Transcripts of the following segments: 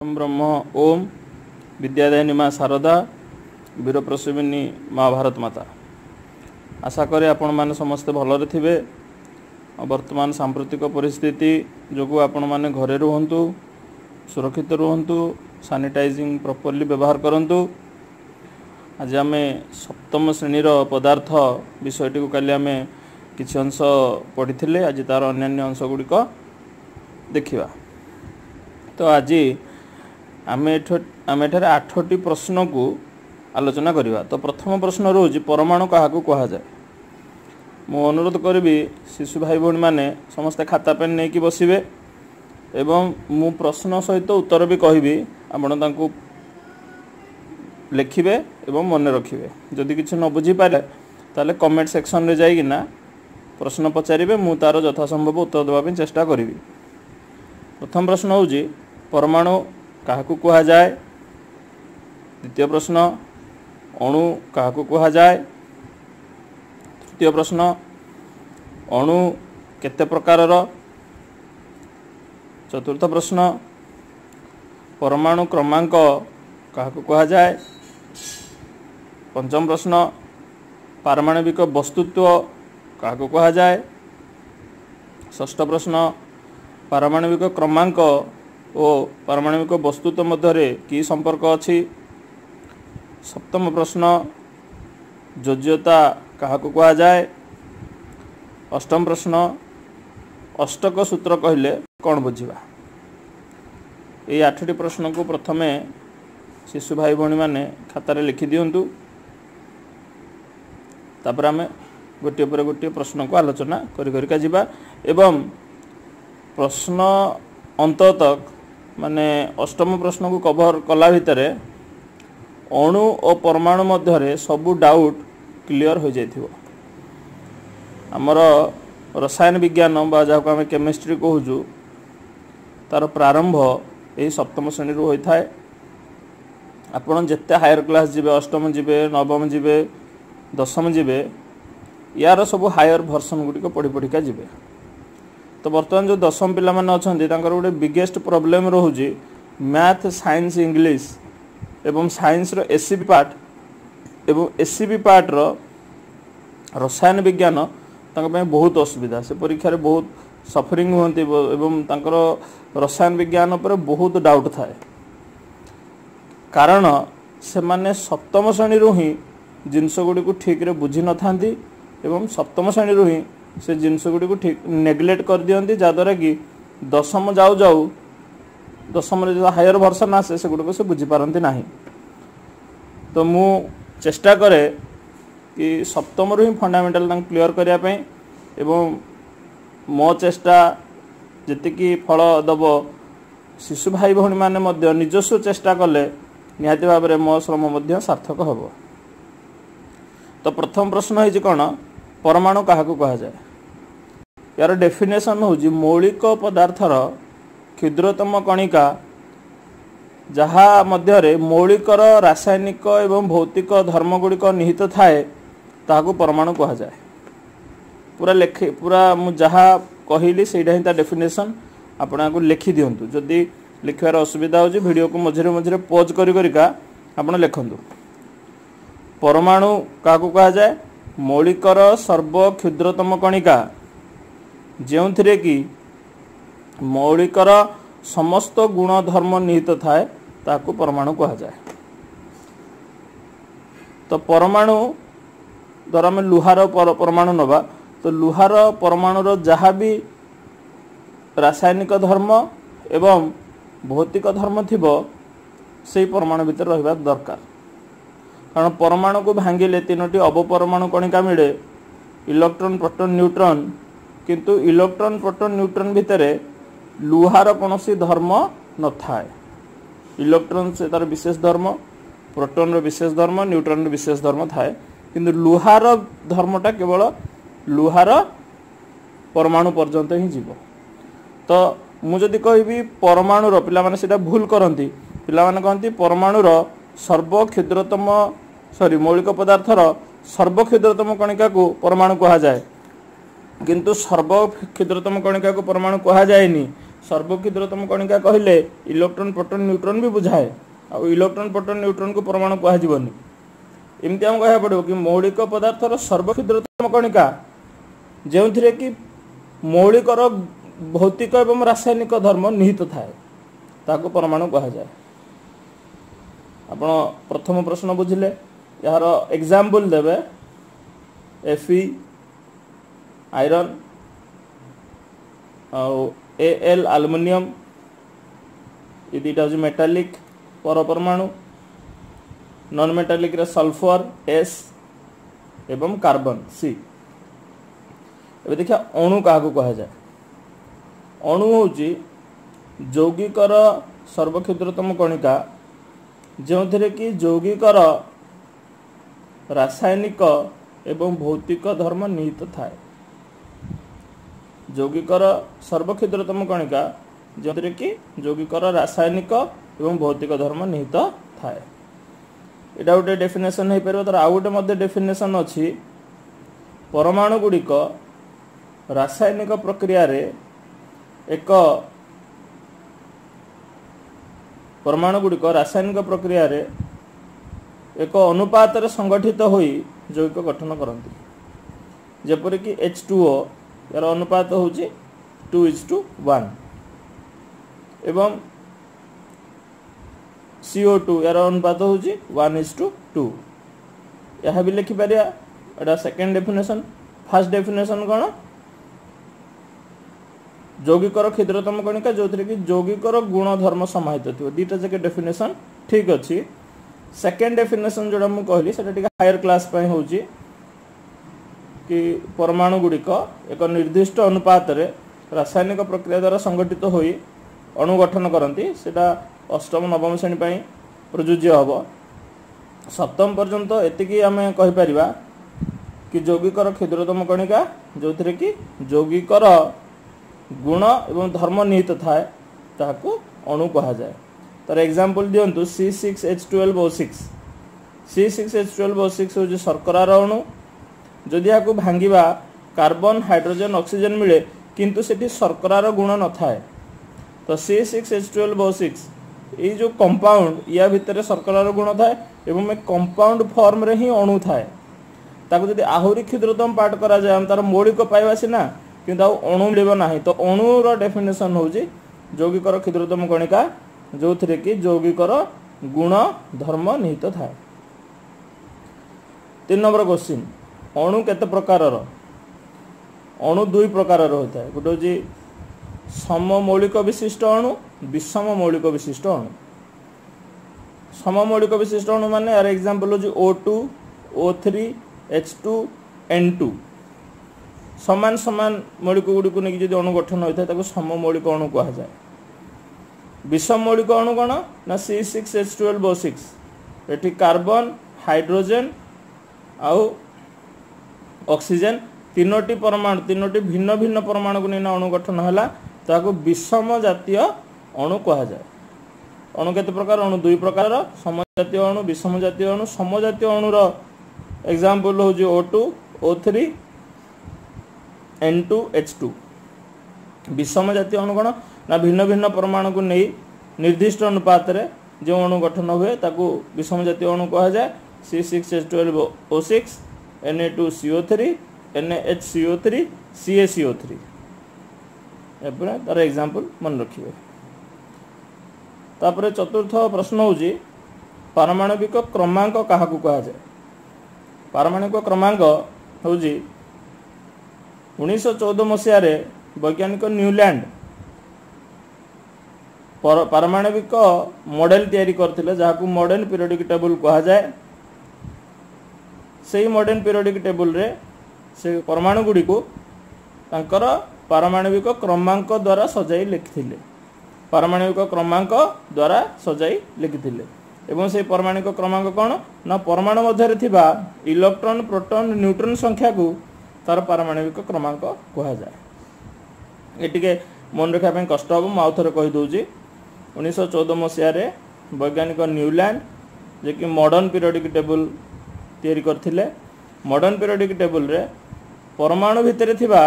ब्रह्म ओम विद्यादायिनी माँ शारदा वीरप्रसविनी माँ भारत माता। आशा करे आपण माने समस्ते भलरे थिबे। वर्तमान सांप्रतिक परिस्थिति जो आपण माने घरे रुहंतु, सुरक्षित रुहंतु, सैनिटाइजिंग प्रॉपर्ली व्यवहार करंतु। आज आम सप्तम श्रेणी पदार्थ विषयटी को काली आम किछि अंश पढ़ी। आज तार अन्य अंश गुड़िक देखिबा। तो आज आम एठारे 8टी प्रश्न को आलोचना करिबा। तो प्रथम प्रश्न रोज परमाणु क्या कह जाए। मु अनुरोध करी शिशु भाई भौणी मैंने समस्ते खाता पेन नहीं कि बसवे एवं मु प्रश्न सहित उत्तर भी कहबी। आपण तांको लिखिबे एवं मन रखिबे। जदि किछि न बुझी पारे ताले कमेंट सेक्शन रे जाइकिना प्रश्न पचारिबे। मु तार यथासंभव उत्तर देबा चेष्टा करी। प्रथम प्रश्न होउजी परमाणु क्या कह जाए। द्वितीय प्रश्न अणु क्या कह जाए। तृतीय प्रश्न अणु केते प्रकारर। चतुर्थ प्रश्न परमाणु क्रमांक क्या कह जाए। पंचम प्रश्न पारमाणविक वस्तुत्व क्या कह जाए। षष्ठ प्रश्न पारमाणविक क्रमांक और पारमाणविक वस्तुत्व मध्य की संपर्क अच्छी। सप्तम प्रश्न योज्यता क्या कह जाए। अष्टम प्रश्न अष्टक सूत्र कहले कौन बुझा। ये 8टी प्रश्न को प्रथमे शिशु भाई भौणी मैंने खातार लिखि दिंतु। तापर आम गोटे पर गोटे प्रश्न को आलोचना करिका जिबा एवं प्रश्न अंत तक माने अष्टम प्रश्न को कवर कला भितर अणु और परमाणु मध्य सबू डाउट क्लियर हो जाइथिबो। आमर रसायन विज्ञान बा जहाँ आम केमिस्ट्री कहूँ तार प्रारंभ यही सप्तम श्रेणी होता है। आपण जिते हायर क्लास जीवे, अष्टम जीवे, नवम जीवे, दशम जीवे, यार सब हायर भर्सन गुड़िक पढ़ी पढ़िका जीवे। तो बर्तमान जो दशम पिला माने अछंती तांकर गोटे बिगेस्ट प्रॉब्लम रोहुजी मैथ, साइंस, इंग्लिश एवं साइंस रो एससीबी पार्ट एवं एससीबी पार्ट रो रसायन विज्ञान तांका पे बहुत असुविधा। से परीक्षा रे बहुत सफरिंग होती एवं तांकर रसायन विज्ञान पर बहुत डाउट थाए। कारण से माने सप्तम श्रेणी रू ही जिनस गुड़ी को ठीक रे बुझी न थांती एवं सप्तम श्रेणी रू ही से जिनस गुड़ी को ठीक नेग्लेक्ट कर दियंती, जहाँद्वारा कि दशम जाऊ जाऊ दशम जो हायर भर्सन आसे से गुड़ से बुझी पारती ना। तो मु चेष्टा करे कि सप्तम रू ही फंडामेंटाल क्लियर करने एवं मो चेष्टा जी फल दब शिशु भाई भौणी मैंने निजस्व चेष्टा कले निहाती भाव में मो श्रम सार्थक हम। तो प्रथम प्रश्न है कौन परमाणु क्या कह जाए। यार डेफिनेशन हूँ मौलिक पदार्थर क्षुद्रतम कणिका जहाँ मध्य मौलिकर रासायनिक एवं भौतिक धर्म गुड़िक निहित थाए ताकू परमाणु कह जाए। पूरा लेखि पूरा मु जहाँ कहली सेटा ही डेफिनेशन आपको लिखि दिंतु। जदि लिखार असुविधा हो वीडियो को मझे मझे पॉज करिका आप लिखतु। परमाणु क्या कह जाए। मौलिकर सर्व क्षुद्रतम कणिका जो कि मौलिकर समस्त गुण धर्म निहित थाए ताकू परमाणु कह जाए। तो परमाणु द्वारा आम लुहार परमाणु नवा। तो लुहार परमाणुर जहाँ भी रासायनिक धर्म एवं भौतिक धर्म थिबो से परमाणु भितर रहिबा दरकार। कारण परमाणु को भांगिले 3टी अवपरमाणु कणिका मिले इलेक्ट्रॉन, प्रोटॉन, न्यूट्रॉन। किंतु इलेक्ट्रॉन, प्रोटॉन, न्यूट्रॉन भितर लुहार कौन सी धर्म न थाए। इलेक्ट्रॉन से तार विशेष धर्म, प्रोटॉन रो विशेष धर्म, न्यूट्रॉन रो विशेष धर्म थाए। किंतु लुहार धर्मटा केवल लुहार परमाणु पर्यंत ही जीव। तो मुझे कहबी परमाणुर पिला माने सेटा भूल करती। पिला माने कहती परमाणुर सर्व क्षुद्रतम मौलिक पदार्थर सर्व क्षुद्रतम कणिका को परमाणु कह जाए। किंतु सर्व क्षुद्रतम कणिका को परमाणु कह जाएनी। सर्वक्षुद्रतम कणिका कहले इलेक्ट्रॉन प्रोटॉन न्यूट्रॉन भी बुझाए आ इलेक्ट्रॉन प्रोटॉन न्यूट्रॉन को परमाणु कहजिबनी एमती हम कह पड़ो कि मौलिक पदार्थर सर्वक्षुद्रतम कणिका जो कि मौलिकर भौतिक एवं रासायनिक धर्म निहित थाए ताको परमाणु कह जाए। आपण प्रथम प्रश्न बुझिले यार एग्जांपल देबे Fe आयरन Al एल्युमिनियम ये दुटा हूँ मेटालिक पर परमाणु नॉन मेटालिक रे सल्फर S एवं कार्बन C। ए देखिए अणु क्या कह जाए अणु हूँ यौगिकर सर्वक्षुद्रतम कणिका जो कि यौगिकर रासायनिक एवं भौतिक धर्म निहित थाए। यौगिकर सर्वक्षुद्रतम कणिका जो कि यौगिकर रासायनिक एवं भौतिक धर्म निहित थाए। एटा गोटे डेफिनेशन हो पार। तर आउ गोटे मध्य डेफिनेशन अच्छी परमाणु गुड़िक रासायनिक प्रक्रिया रे एक परमाणु गुड़िक रासायनिक प्रक्रिया रे एक अनुपात रे संगठित होई यौगिक गठन करती जेपरि कि H2O यार अनुपात होची 2:1 एवं CO2 यार अनुपात होची 1:2 यह भी लिखि पारिया। एटा सेकंड डेफिनेशन। फर्स्ट डेफिनेशन कौन यौगिकर क्षुद्रतम कणिका जो कि यौगिकर गुण धर्म समाहित थी दीटा जगह डेफिनेशन ठीक अच्छी। सेकेंड डेफिनेशन जोड़ा मुझे कहली से हायर क्लास होची कि परमाणु गुड़िक एक निर्दिष्ट अनुपात रे रासायनिक प्रक्रिया द्वारा संगठित होई अणु गठन करती सेटा अष्टम नवम श्रेणी प्रযোज्य हम। सप्तम पर्यंत एतिकी आम कहीपर कि यौगिकर क्षुद्रतम कणिका जो कि यौगिकर गुण एवं धर्म निहित थाए ताकू अणु कहा जाए। तर एग्जांपल दियंतु C6H12O6 C6H12O6 हूँ शर्करार अणु जदि या भांगा कार्बन हाइड्रोजन ऑक्सीजन मिले किंतु सेठी शर्करार गुण न थाए तो C6H12O6 ये जो कंपाउंड या भितर शर्करार गुण थाए एवं कंपाउंड फॉर्म रे ही अणु थाए ताकू जदि आहुरी क्षुद्रतम पार्ट करा जाए तार मौलिक पाइबा सीना किंतु अणु मिल ना तो अणुर डेफिनेशन हूँ यौगिकर क्षुद्रतम कणिका जो कि यौगिकर गुण धर्म निहित थाए। 3 नंबर क्वेश्चन अणु केते प्रकार अणु दुई प्रकार होता है गोटे हूँ सममौलिक विशिष्ट अणु विषम मौलिक विशिष्ट अणु। सममौलिक विशिष्ट अणु माने यार एग्जांपल हूँ O2 O3 H2 N2 समान समान मौलिक गुड़ी को लेकिन अणु गठन होता है सममौलिक अणु कहा जाए। विषम मौलिक अणु कौन ना C6H12O6 एटी कार्बन हाइड्रोजन आउ ऑक्सीजन तीनोटी परमाणु तीनोटी भिन्न भिन्न परमाणु को नहीं अणु गठन है ताको विषम जातीय अणु कहा जाए। अणु केते प्रकार अणु दुई प्रकार समजातीय अणु विषम जातीय अणु। समजातीय अणुर एग्जांपल हूँ O2 O3 N2 H2। विषम जातीय अणु कौन ना भिन्न भिन्न परमाणु को नहीं निर्दिष्ट अनुपात रे जो अणु गठन हुए ताकू विषम जातीय अणु कहा जाए। C6H12O6 Na2CO3 NaHCO3 CaCO3 एपरे तार एग्जांपल मन रखिए। तापर चतुर्थ प्रश्न हूँ पारमाणविक क्रमांक क्या कहा जाए। पारमाणविक क्रमांक हूँ 1914 मसीह वैज्ञानिक न्यूलैंड पारमाणविक मॉडल तैयारी करथिले जहाकू मॉडर्न पीरियोडिक टेबल कहा जाए। से मॉडर्न पीरियोडिक टेबल रे से परमाणु गुड़ी को तांकर पारमाणविक क्रमांक द्वारा सजाई लिखिथिले पारमाणविक क्रमांक द्वारा सजाई लिखिथिले एवं से परमाणविक क्रमांक कौन ना परमाणु मध्य थिबा इलेक्ट्रॉन प्रोटॉन न्यूट्रॉन संख्या को तार पारमाणविक क्रमांक कहा जाए। ये मन रखा कष्ट हम आउ थे कहीदे 1914 मसीह वैज्ञानिक न्यूलैंड जे कि मॉडर्न पीरियोडिक टेबल तैयारी करथिले। मॉडर्न पीरियोडिक टेबल रे परमाणु भितर थिबा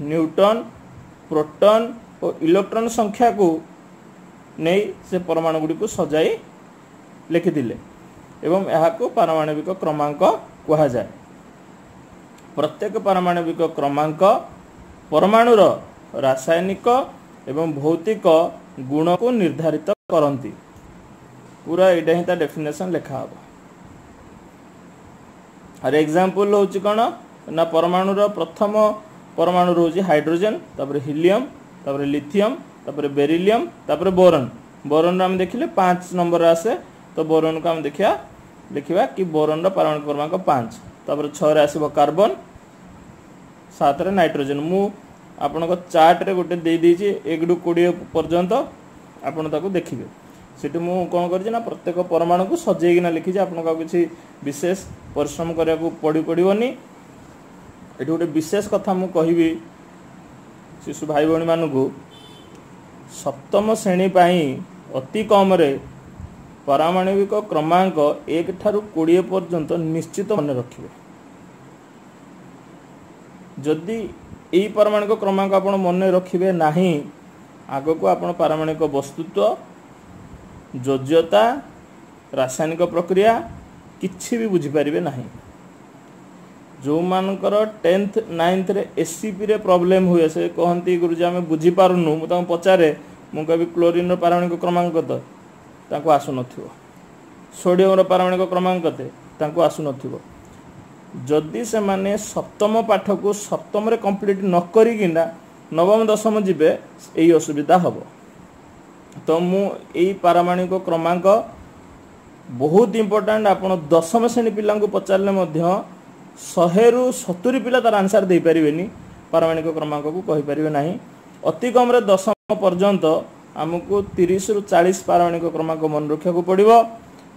न्यूट्रॉन प्रोटॉन और इलेक्ट्रॉन संख्या को नहीं से परमाणु गुड़ी को सजाई लिखिदिले एवं यहाँ को पारमाणविक क्रमांक कहा जाए। प्रत्येक पारमाणविक क्रमांक परमाणुर रासायनिक एवं भौतिक गुण को निर्धारित करती। पूरा यहाँ ही डेफिनेशन लिखा हम। और एग्जांपल होची कौन ना परमाणुर प्रथम परमाणु होची हाइड्रोजन, तापर हीलियम, तापर लिथियम, तापर बेरिलियम, तापर बोरन। बोरन हम देखिले 5 नंबर आसे, तो बोरन को हम देखिया लिखिबा कि बोरन रो परमाणु क्रमांक 5, तापर 6 रे आसीबो कार्बन, 7 रे नाइट्रोजन। मु आपनको चार्ट रे गोटे दे दीची 1 टू 20 पर्यंत आपण ताको देखिबे। सेठी मु कोन करछि ना प्रत्येक परमाणु को सजेइना लिखिछि। आपनको किछि विशेष परिश्रम करिया को पड़िबनी। एठी गोटे विशेष कथा मु कहिबी शिशु भाई भौणी मानकु, सप्तम श्रेणी पाई अति कम रे पारमाणविक क्रमांक 1 ठारू 20 पर्यंत निश्चित मन रखिबे। जदि एई पारमाणविक क्रमांक आपण मन रखिबे नाही, आगो को आपण पारमाणविक वस्तुत्व, योज्यता, रासायनिक प्रक्रिया किछि भी बुझी पारिबे नाही। जो मानकर 10th 9th रे एससीपी रे प्रॉब्लम हुए से कहंती गुरुजी आमे बुझी पारुनु, मु तां पचारे मु कभी क्लोरीन रो पारमाणविक क्रमांक कत तांको आसु नथिवो, सोडियम रो पारमाणविक क्रमांक कते तांको आसु नथिवो। जदि से माने सप्तम पाठ को सप्तम रे कंप्लीट न करी किना नवम दशम जिबे एई असुविधा हबो। तो मु एई पारमाणविक क्रमांक बहुत इंपोर्टेंट। आपण दशम श्रेणी पिला को पचारले मध्य 100 रु 70 पिला तार आंसर दे परिबेनी, पारमाणविक क्रमांक को कहि परिबे नाही। अति कम रे दशम पर्यंत हमको 30 रु 40 पारमाणविक क्रमांक मन रखा को पड़िबो।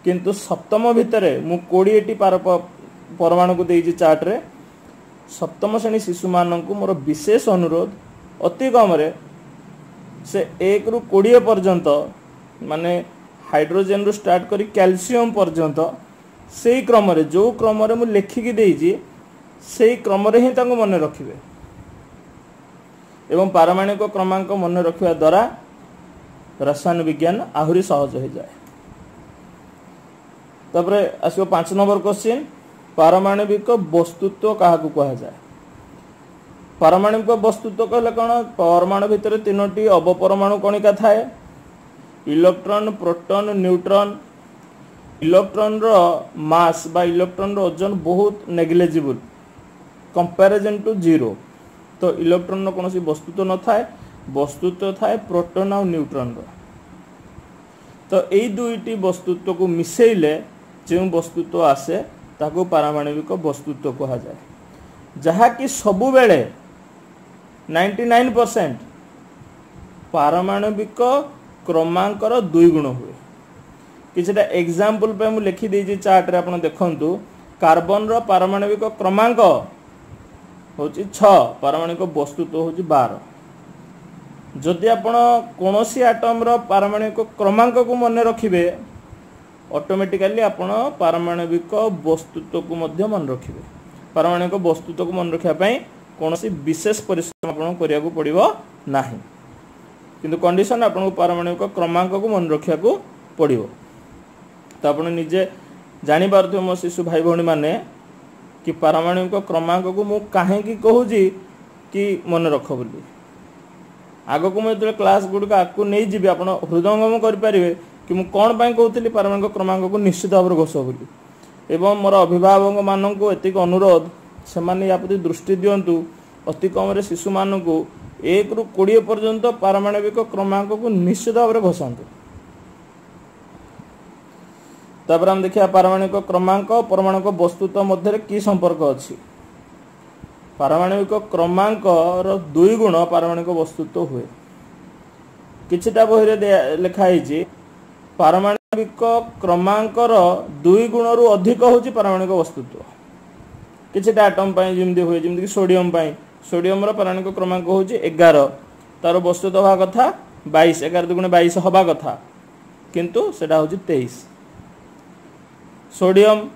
किंतु सप्तम भितरे मु 20 टी परमाणु को देइछि चार्ट रे। सप्तम श्रेणी शिशु मान को मोर विशेष अनुरोध, अति कम रे से 1 रु 20 पर्यंत माने हाइड्रोजन रु स्टार्ट करी कैल्शियम पर्यंत सेई क्रम रे, जो क्रम रे मु लेखिकी देइछि सेई क्रम रे ही तांको मन रखिबे। एवं पारमाणविक क्रमांक मन रखिबा द्वारा रसायन विज्ञान आहुरी सहज हो जाए। तबरे आसो 5 नंबर क्वेश्चन, पारमाणविक वस्तुत्व काहाकू कहा जाए। पारमाणविक वस्तुत्व कहले कोन, परमाणु भितर 3टी अवपरमाणु कणिका थाए, इलेक्ट्रॉन, प्रोटॉन, न्यूट्रॉन। इलेक्ट्रॉन रो मास बा इलेक्ट्रॉन रो ओजन बहुत नेग्लिजिबल कंपैरिजन टू 0। तो इलेक्ट्रॉन रो कोनोसी वस्तुत्व न थाए, वस्तुत्व थाए प्रोटॉन और न्यूट्रॉन रो। तो एई दुईटी वस्तुत्व को मिसेइले जे वस्तुत्व आसे ताको पारमाणविक वस्तुत्व कहा जाए। जहा कि सबु बेले 99% पारमाणविक क्रमांकर 2 गुण हुए। किछटा एग्जांपल पे मु लिखि देछि चार्ट रे, आपण देखंतु। कार्बन रो पारमाणविक क्रमांक होछि 6, पारमाणविक वस्तुत्व होछि 12। जदि आपण कोनोसी एटम रो पारमाणविक क्रमांक को मन रखिबे, ऑटोमेटिकली आपण पारमाणविक वस्तुत्व को मध्य मन रखिबे। पारमाणविक वस्तुत्व को मन रखिया पई कोनोसी विशेष परिश्रम आपण करिया को पड़िबो नाही, किंतु कंडीशन आपण पारमाणविक क्रमांक को मन रखिया को पड़िबो। तो आपण निजे जानि पारथो मो शिशु भाई भौणी माने कि पारमाणविक क्रमांक को मु काहे की कहूजी कि मन रख बोली। आगो को मैं क्लास गुड़ आगू नहीं जी आप हृदयंगम करें कि मुझे कौन पाई कहूली पारमाणविक क्रमांक को निश्चित भाव घोष बोली। एवं मोर अभिभावक मान को एतिक अनुरोध से या प्रति दृष्टि दिंतु। अति कम शिशु मान को 1 रु 20 पर्यंत पारमाणविक क्रमांक को निश्चित भाव घोषातु। तापर हम देखिए पारमाणविक क्रमांक परमाणुक वस्तुत्व मध्य की संपर्क अच्छी। पारमाणविक क्रमांक 2 गुण पारमाणविक वस्तुत्व हुए। किछिटा बही लिखाई पारमाणविक क्रमांकर 2 गुण रु अधिक होची पारमाणविक वस्तुत्व। किछिटा एटम पाई जिमदी हुए, जिमदी सोडियम पाई, सोडियम रो पारमाणविक क्रमांक होची 11, तार वस्तुत्व हवा कथा 22, 11 दुगुणे 22 हवा कथा, किंतु सेटा होची 23। सोडियम,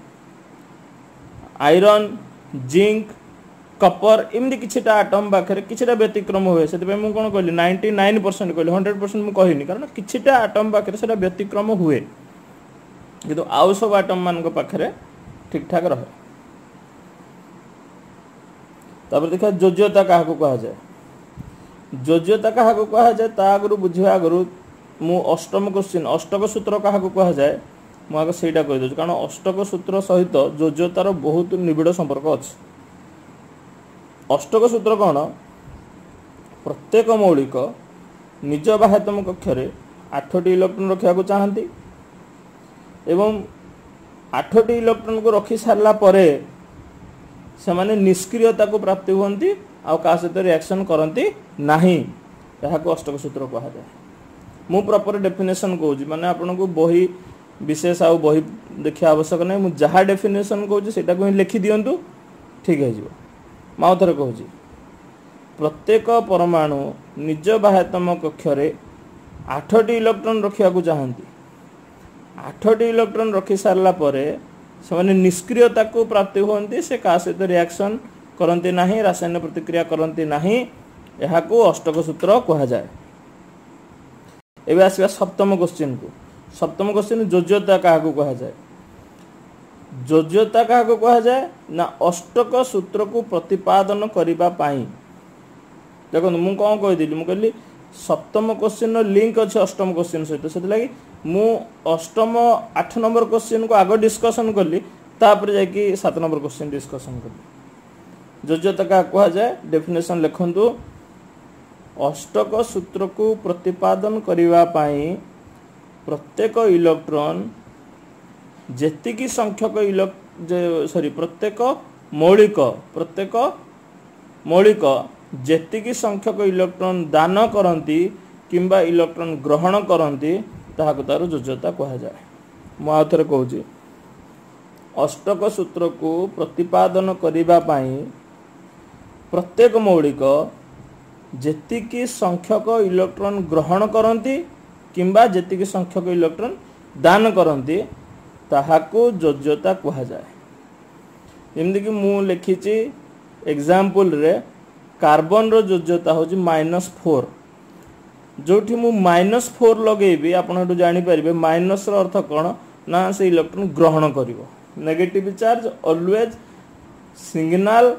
आयरन, जिंक, कपर एमती किछिटा आटम पाखे किछिटा व्यतिक्रम हुए से मुझे कौन कहली 99% कहली 100% मुझे कहनी कारण किछिटा आटम पाखे से व्यतिक्रम हुए किंतु आउ सब आटम मान पाखे ठीक ठाक रहे। तापर देखा योज्यता क्या कह जाए योज्यता क्या कह जाए ता आगु बुझा आगु मु अष्टम क्वेश्चन अष्टक सूत्र क्या कह जाए मुझे सहीटा कहीदे कारण अष्टक सूत्र सहित योज्यतार बहुत निबिड़ संपर्क अच्छे। अष्टक सूत्र कौन प्रत्येक मौलिक निज बाह्यतम कक्ष 8टी इलेक्ट्रॉन रखा चाहती एवं 8टी इलेक्ट्रॉन को रखी सारा परे से माने निष्क्रियता को प्राप्ति होती आउ का सहित रिएक्शन करती नहीं यहाँ अष्टक सूत्र कह जाए। मु प्रॉपर डेफिनेशन कहूँ माने आपन को बही विशेष आउ बही देखा आवश्यक नहीं मुझे जहाँ डेफिनेशन कहूँ से ही लिखि दिंतु ठीक है। माउ थरे कहूँ प्रत्येक परमाणु निज बाह्यतम कक्ष 8टी इलेक्ट्रॉन रखा चाहती 8टी इलेक्ट्रॉन रखी सारा पर से निष्क्रियता को प्राप्ति होती से का सहित रिएक्शन करती नहीं रासायनिक प्रतिक्रिया करती नहीं यहाँ को अष्टक सूत्र कह जाए। एवं आसवा सप्तम क्वेश्चन को सप्तम क्वेश्चन योज्यता क्या कह जाए योज्यता क्या कह जाए ना अष्टक सूत्र को प्रतिपादन करने पाई देखो मुझे कौन कही मुझे कहली सप्तम क्वेश्चन लिंक अच्छे अष्टम क्वेश्चन सहित से लगी मु अष्टम 8 नंबर क्वेश्चन को आग डिस्कसन कली तापर जाकि 7 नंबर क्वेश्चन डिस्कसन कली। योज्यता क्या कह जाए डेफिनेशन लिखंतु अष्टक सूत्र को प्रतिपादन करने पाई प्रत्येक इलेक्ट्रॉन जेतिकी संख्यक प्रत्येक मौलिक जेतिकी संख्यक इलेक्ट्रॉन दान करती किंबा इलेक्ट्रॉन ग्रहण करती ताहाको तार योज्यता कह जाए। मु आउ थरे कहूँ अष्टक सूत्र को प्रतिपादन करने पाई प्रत्येक मौलिक जेतिकी संख्यक इलेक्ट्रॉन ग्रहण करती किंबा जेतिकी संख्यक इलेक्ट्रॉन दान करती ताहाको योज्यता कह जाए। जमीक मु लिखी एग्जाम्पल रे कार्बन रो योज्यता हूँ -4 जो मु -4 लगेबी आपन जापर माइनस अर्थ कौन ना से इलेक्ट्रॉन ग्रहण कर negative charge always signal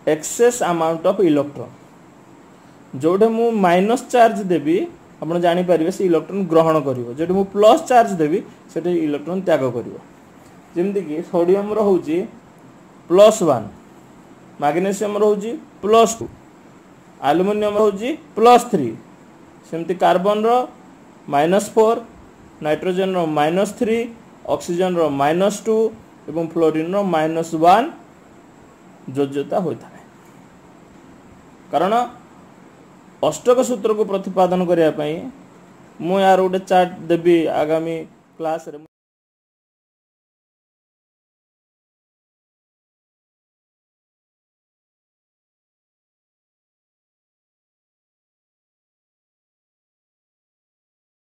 excess amount of electron जो मु माइनस चार्ज देवी आप जापर से इलेक्ट्रॉन ग्रहण कर जो मु प्लस चार्ज देवी से इलेक्ट्रॉन त्याग कर जमीक सोडियम रोचे +1 मैग्नेशियम रोचे +2 एल्युमिनियम रोचे +3 सेमती कार्बन रो -4 नाइट्रोजन रो -3 ऑक्सीजन रो -2 एवं फ्लोरीन रो -1 योज्यता होता है। कारण अष्टक सूत्र को प्रतिपादन करने मु यार गोटे चार्ट देवी आगामी क्लास रे।